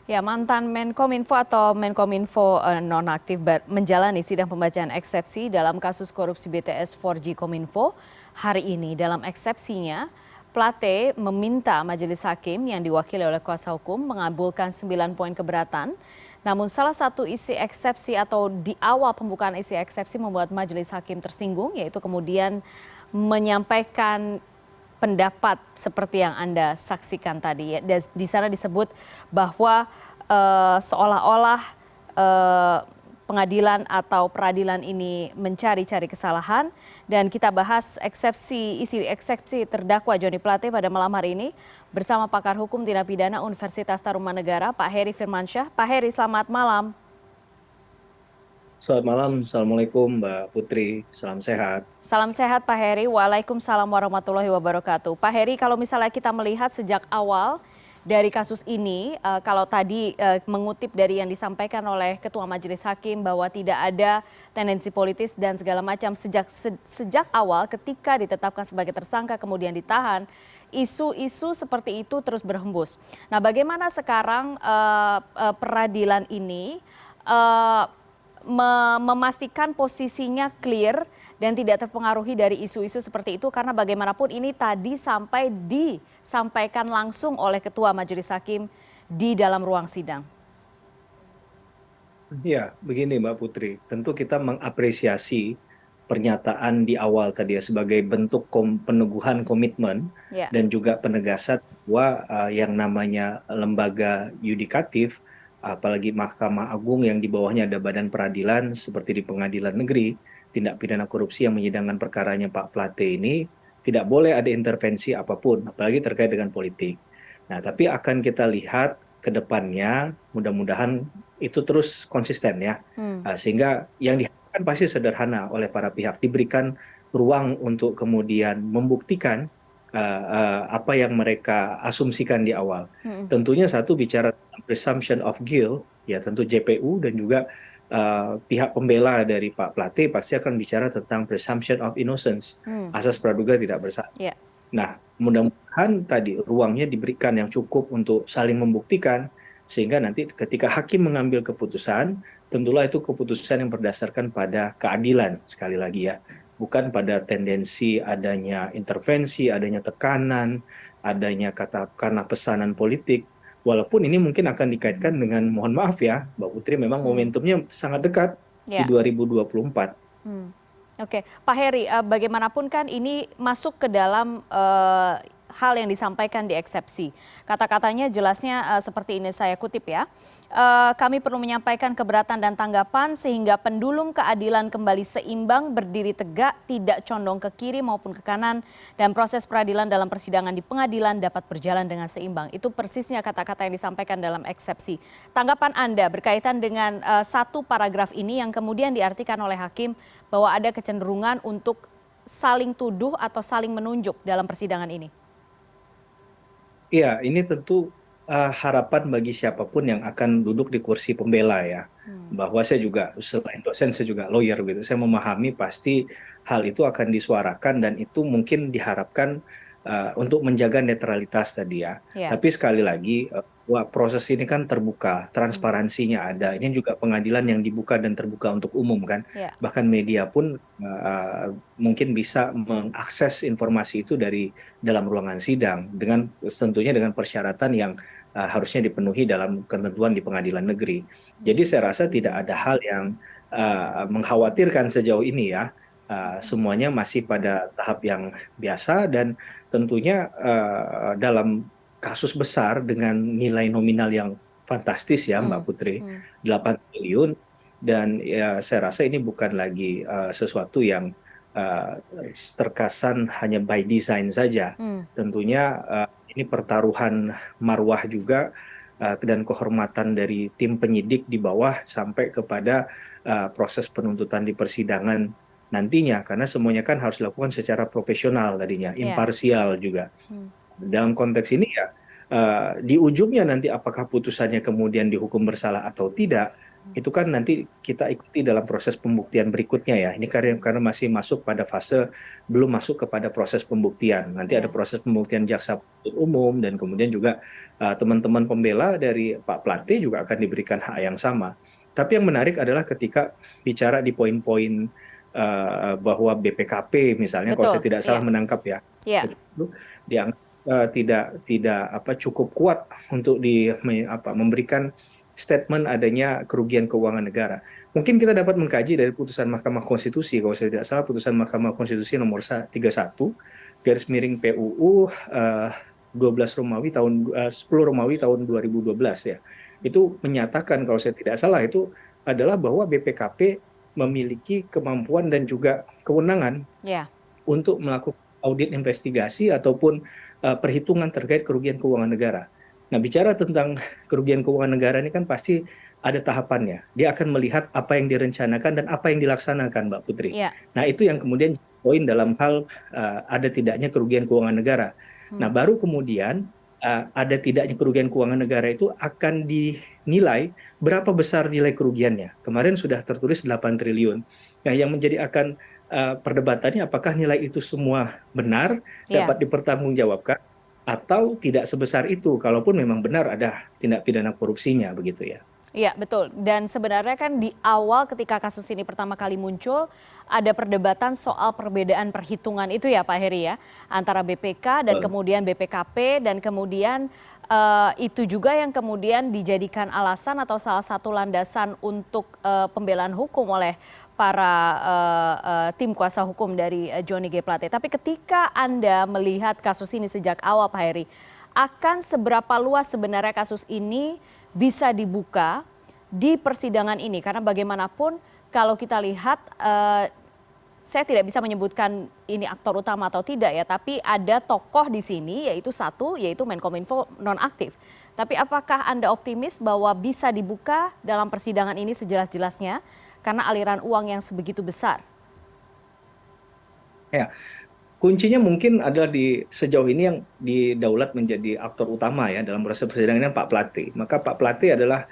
Ya, mantan Menkominfo atau Menkominfo nonaktif menjalani sidang pembacaan eksepsi dalam kasus korupsi BTS 4G Kominfo hari ini. Dalam eksepsinya, Plate meminta majelis hakim yang diwakili oleh kuasa hukum mengabulkan 9 poin keberatan. Namun salah satu isi eksepsi atau di awal pembukaan isi eksepsi membuat majelis hakim tersinggung, yaitu kemudian menyampaikan pendapat seperti yang Anda saksikan tadi. Di sana disebut bahwa seolah-olah eh, pengadilan atau peradilan ini mencari-cari kesalahan, dan kita bahas isi eksepsi terdakwa Joni Plate pada malam hari ini bersama pakar hukum tindak pidana Universitas Tarumanegara, Pak Heri Firmansyah. Pak Heri, selamat malam. Selamat malam, Assalamualaikum Mbak Putri, salam sehat. Salam sehat Pak Heri, Waalaikumsalam warahmatullahi wabarakatuh. Pak Heri, kalau misalnya kita melihat sejak awal dari kasus ini, kalau tadi mengutip dari yang disampaikan oleh Ketua Majelis Hakim bahwa tidak ada tendensi politis dan segala macam, sejak awal ketika ditetapkan sebagai tersangka kemudian ditahan, isu-isu seperti itu terus berhembus. Nah, bagaimana sekarang peradilan ini eh, memastikan posisinya clear dan tidak terpengaruhi dari isu-isu seperti itu, karena bagaimanapun ini tadi sampai disampaikan langsung oleh Ketua Majelis Hakim di dalam ruang sidang. Ya, begini Mbak Putri, tentu kita mengapresiasi pernyataan di awal tadi ya sebagai bentuk peneguhan komitmen Ya. dan juga penegasan bahwa yang namanya lembaga yudikatif, apalagi Mahkamah Agung yang di bawahnya ada badan peradilan seperti di Pengadilan Negeri, tindak pidana korupsi yang menyidangkan perkaranya Pak Plate ini tidak boleh ada intervensi apapun, apalagi terkait dengan politik. Nah, tapi akan kita lihat ke depannya, mudah-mudahan itu terus konsisten ya. Hmm. Sehingga yang diharapkan pasti sederhana oleh para pihak, diberikan ruang untuk kemudian membuktikan apa yang mereka asumsikan di awal. Hmm. Tentunya satu bicara tentang presumption of guilt, ya tentu JPU dan juga pihak pembela dari Pak Plate pasti akan bicara tentang presumption of innocence, Hmm. asas praduga tidak bersalah. Ya. Nah, mudah-mudahan tadi ruangnya diberikan yang cukup untuk saling membuktikan, sehingga nanti ketika hakim mengambil keputusan, tentulah itu keputusan yang berdasarkan pada keadilan, sekali lagi ya. Bukan pada tendensi adanya intervensi, adanya tekanan, adanya karena pesanan politik. Walaupun ini mungkin akan dikaitkan dengan, mohon maaf ya, Mbak Putri, memang Hmm. momentumnya sangat dekat di Ya. 2024. Hmm. Oke, Pak Heri, bagaimanapun kan ini masuk ke dalam hal yang disampaikan di eksepsi. Kata-katanya jelasnya seperti ini, saya kutip ya. Kami perlu menyampaikan keberatan dan tanggapan sehingga pendulum keadilan kembali seimbang, berdiri tegak, tidak condong ke kiri maupun ke kanan, dan proses peradilan dalam persidangan di pengadilan dapat berjalan dengan seimbang. Itu persisnya kata-kata yang disampaikan dalam eksepsi. Tanggapan Anda berkaitan dengan satu paragraf ini yang kemudian diartikan oleh hakim bahwa ada kecenderungan untuk saling tuduh atau saling menunjuk dalam persidangan ini. Iya, ini tentu harapan bagi siapapun yang akan duduk di kursi pembela ya. Hmm. Bahwa saya juga selain dosen, saya juga lawyer gitu. Saya memahami pasti hal itu akan disuarakan dan itu mungkin diharapkan untuk menjaga netralitas tadi ya. Ya. Tapi sekali lagi, wah, proses ini kan terbuka, Hmm. transparansinya ada. Ini juga pengadilan yang dibuka dan terbuka untuk umum kan. Ya. Bahkan media pun mungkin bisa mengakses informasi itu dari dalam ruangan sidang dengan tentunya dengan persyaratan yang harusnya dipenuhi dalam ketentuan di pengadilan negeri. Jadi saya rasa tidak ada hal yang mengkhawatirkan sejauh ini ya. Semuanya masih pada tahap yang biasa dan tentunya dalam kasus besar dengan nilai nominal yang fantastis ya Hmm. Mbak Putri, Hmm. 8 triliun, dan ya saya rasa ini bukan lagi sesuatu yang uh, terkesan hanya by design saja. Hmm. Tentunya ini pertaruhan marwah juga dan kehormatan dari tim penyidik di bawah sampai kepada proses penuntutan di persidangan nantinya, karena semuanya kan harus dilakukan secara profesional tadinya, Ya. imparsial juga. Hmm. Dalam konteks ini ya di ujungnya nanti apakah putusannya kemudian dihukum bersalah atau tidak, itu kan nanti kita ikuti dalam proses pembuktian berikutnya ya. Ini karena masih masuk pada fase belum masuk kepada proses pembuktian. Nanti ada Ya. proses pembuktian jaksa penuntut umum dan kemudian juga teman-teman pembela dari Pak Plate juga akan diberikan hak yang sama. Tapi yang menarik adalah ketika bicara di poin-poin bahwa BPKP misalnya, kalau saya Betul, tidak salah iya, menangkap ya, iya, itu dianggap tidak cukup kuat untuk memberikan statement adanya kerugian keuangan negara. Mungkin kita dapat mengkaji dari putusan Mahkamah Konstitusi, kalau saya tidak salah putusan Mahkamah Konstitusi nomor 31 garis miring PUU 12 Romawi tahun 10 Romawi tahun 2012 ya. Itu menyatakan kalau saya tidak salah itu adalah bahwa BPKP memiliki kemampuan dan juga kewenangan iya, untuk melakukan audit investigasi ataupun perhitungan terkait kerugian keuangan negara. Nah, bicara tentang kerugian keuangan negara ini kan pasti ada tahapannya. Dia akan melihat apa yang direncanakan dan apa yang dilaksanakan, Mbak Putri. iya. Nah, itu yang kemudian poin dalam hal ada tidaknya kerugian keuangan negara. Nah, Hmm. baru kemudian ada tidaknya kerugian keuangan negara itu akan dinilai berapa besar nilai kerugiannya. Kemarin sudah tertulis 8 triliun. Nah, yang menjadi akan perdebatannya apakah nilai itu semua benar, Iya. dapat dipertanggungjawabkan, atau tidak sebesar itu, kalaupun memang benar ada tindak pidana korupsinya, begitu ya. Iya, betul. Dan sebenarnya kan di awal ketika kasus ini pertama kali muncul, ada perdebatan soal perbedaan perhitungan itu ya Pak Heri ya, antara BPK dan Betul. kemudian BPKP dan kemudian itu juga yang kemudian dijadikan alasan atau salah satu landasan untuk pembelaan hukum oleh para tim kuasa hukum dari Johnny G. Plate. Tapi ketika Anda melihat kasus ini sejak awal Pak Heri, akan seberapa luas sebenarnya kasus ini bisa dibuka di persidangan ini? Karena bagaimanapun kalau kita lihat, saya tidak bisa menyebutkan ini aktor utama atau tidak ya, tapi ada tokoh di sini yaitu satu, yaitu Menkominfo nonaktif. Tapi apakah Anda optimis bahwa bisa dibuka dalam persidangan ini sejelas-jelasnya karena aliran uang yang sebegitu besar? Ya, kuncinya mungkin adalah di sejauh ini yang didaulat menjadi aktor utama ya dalam proses persidangan ini Pak Plate. Maka Pak Plate adalah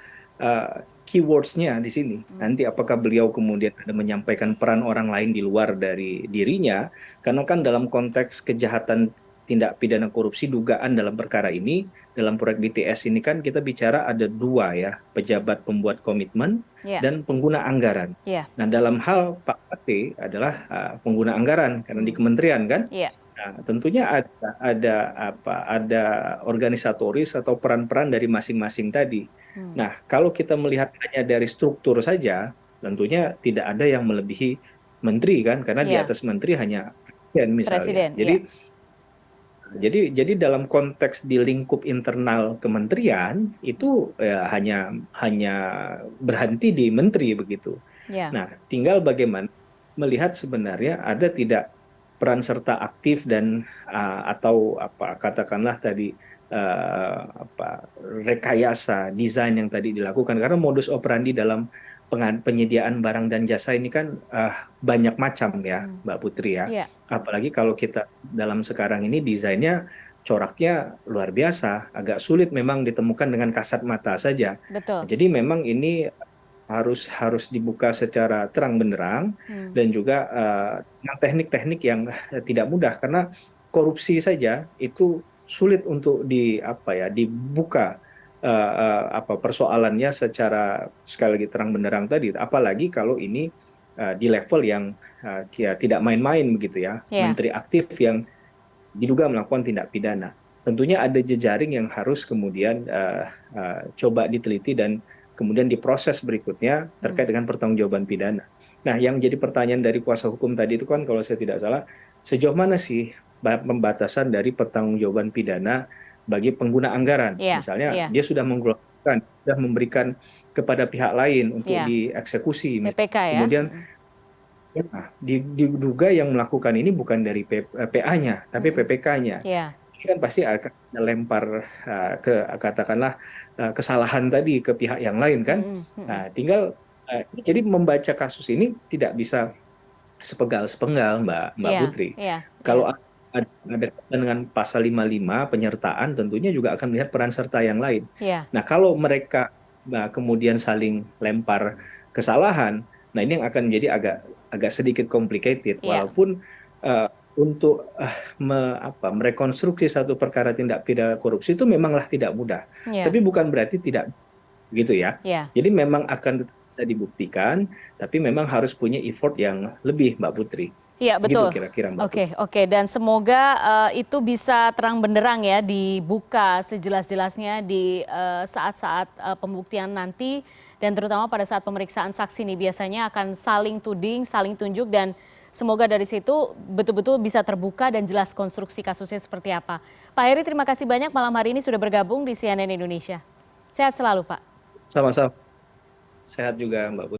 keywords-nya di sini. Nanti apakah beliau kemudian ada menyampaikan peran orang lain di luar dari dirinya, karena kan dalam konteks kejahatan tindak pidana korupsi dugaan dalam perkara ini, dalam proyek BTS ini kan kita bicara ada dua ya, pejabat pembuat komitmen Iya, dan pengguna anggaran. iya, Nah, dalam hal Pak Plate adalah pengguna anggaran karena di kementerian kan. iya. Nah, tentunya ada organisatoris atau peran-peran dari masing-masing tadi. Hmm. Nah, kalau kita melihat hanya dari struktur saja, tentunya tidak ada yang melebihi menteri kan, karena di Iya, atas menteri hanya presiden misalnya. presiden, iya. Jadi dalam konteks di lingkup internal kementerian itu ya, hanya berhenti di menteri begitu. Iya. Nah, tinggal bagaimana melihat sebenarnya ada tidak peran serta aktif dan atau apa katakanlah tadi rekayasa desain yang tadi dilakukan karena modus operandi dalam penyediaan barang dan jasa ini kan banyak macam ya Hmm. Mbak Putri ya. Iya, Apalagi kalau kita dalam sekarang ini desainnya coraknya luar biasa, agak sulit memang ditemukan dengan kasat mata saja. betul. Jadi memang ini harus harus dibuka secara terang benderang Hmm. dan juga dengan teknik-teknik yang tidak mudah karena korupsi saja itu sulit untuk dibuka persoalannya secara sekali lagi terang benderang tadi apalagi kalau ini di level yang ya, tidak main-main begitu ya Iya. menteri aktif yang diduga melakukan tindak pidana. Tentunya ada jejaring yang harus kemudian coba diteliti dan kemudian diproses berikutnya Hmm. terkait dengan pertanggungjawaban pidana. Nah, yang jadi pertanyaan dari kuasa hukum tadi itu kan kalau saya tidak salah, sejauh mana sih pembatasan dari pertanggungjawaban pidana bagi pengguna anggaran? Iya, Misalnya iya, dia sudah menggelontorkan, sudah memberikan kepada pihak lain untuk iya. dieksekusi, PPK ya. kemudian Hmm. ya, diduga yang melakukan ini bukan dari PA-nya, tapi Hmm. PPK-nya. Iya. Ini kan pasti akan lempar ke katakanlah kesalahan tadi ke pihak yang lain kan. Hmm. Hmm. Nah, tinggal jadi membaca kasus ini tidak bisa sepenggal-sepenggal Mbak Iya, Putri. iya, iya, Kalau ada kaitan dengan pasal 55 penyertaan tentunya juga akan melihat peran serta yang lain. iya. Nah, kalau mereka kemudian saling lempar kesalahan, nah ini yang akan menjadi agak agak sedikit complicated Iya. walaupun untuk merekonstruksi satu perkara tindak pidana korupsi itu memanglah tidak mudah. Ya, Tapi bukan berarti tidak gitu ya. ya. Jadi memang akan tetap bisa dibuktikan, tapi memang harus punya effort yang lebih, Mbak Putri. Iya, Gitu betul. kira-kira, Mbak Putri. Oke, oke. Dan semoga itu bisa terang benderang ya, dibuka sejelas-jelasnya di saat-saat pembuktian nanti, dan terutama pada saat pemeriksaan saksi nih biasanya akan saling tuding, saling tunjuk, dan semoga dari situ betul-betul bisa terbuka dan jelas konstruksi kasusnya seperti apa. Pak Heri, terima kasih banyak malam hari ini sudah bergabung di CNN Indonesia. Sehat selalu, Pak. Sama-sama. Sehat juga, Mbak Putri.